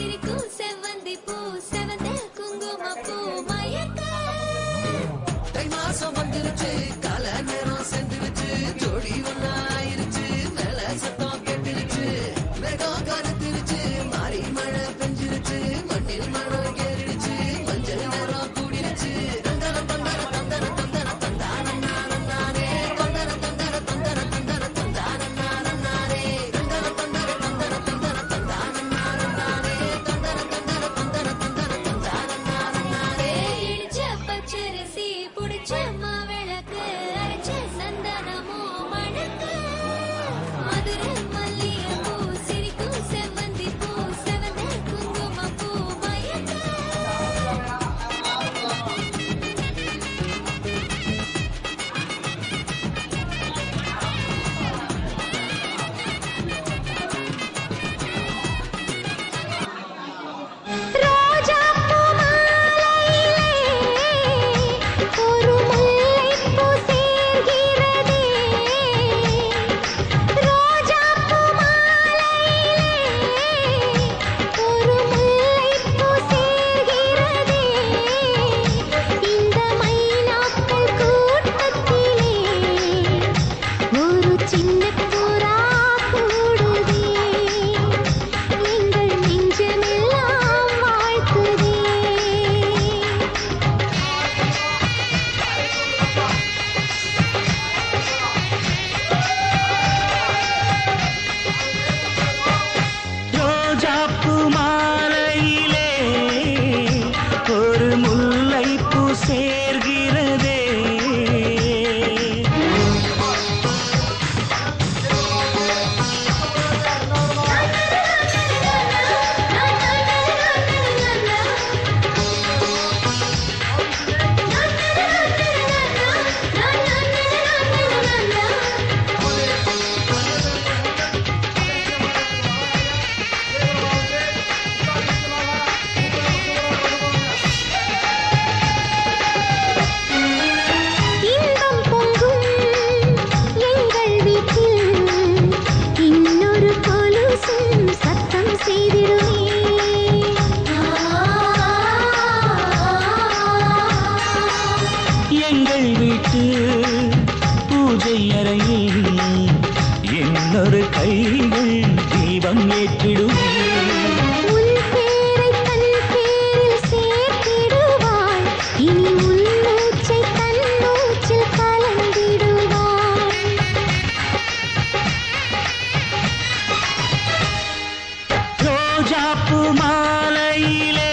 சிரிக்கும் செவ்வந்தி பூ செவந்த குங்குமப்பூ மயக்க தை மாசம் வந்துருச்சு கால நேரம் செஞ்சிருச்சு ஜோடி ஒன்னாயிருச்சு மேல சத்தம் கெட்டுருச்சு மேகம் கருத்துருச்சு மாறி மழை பெஞ்சிருச்சு மண்ணில் மரம் ஏறிடுச்சு மஞ்சள் நேரம் கூடிருச்சு தந்தர தந்தர தந்தர தந்தர தந்தான நானே தந்தர தந்தர தந்தர தந்தர தந்தான நானே தந்தர தந்தர தந்தர தந்தர தந்தான நானே தந்தர தந்தர தந்தர தந்தர தந்தான நானே இடிச்ச பச்சரிசி புடிச்ச மாவிளக்கு அரைச்ச சந்தனமோ மணக்கு மதுரை மல்லிகைப்பூ சிரிக்கும் செவ்வந்தி பூ செவந்த குங்குமப்பூ மயக்க ரோஜாப்பூ மாலையிலே ஒரு முல்லைப்பூ சேர்கிறதே ரோஜாப்பூ மாலையிலே ஒரு முல்லைப்பூ சேர்கிறதே இந்த மைனாக்கள் கூட்டத்திலே ஒரு சின்ன புறா கூடுதே எங்கள் நெஞ்சமெல்லாம் வாழ்த்துதே ரோஜாப்பூ மாலையிலே ஒரு முல்லைப்பூ சேர்கிறதே இன்பம் பொங்கும் எங்கள் வீட்டில் இன்னொரு கொலுசும் சத்தம் செய்திடுமே எங்கள் வீட்டு பூஜை அறையில் இன்னொரு கைகள் தீபம் ஏற்றிடுமே உன் பேரை தன் பேரில் சேர்த்திடுவாள் இனி உன் மூச்சை தன் மூச்சில் கலந்திடுவாள் ரோஜாப்பூ மாலையிலே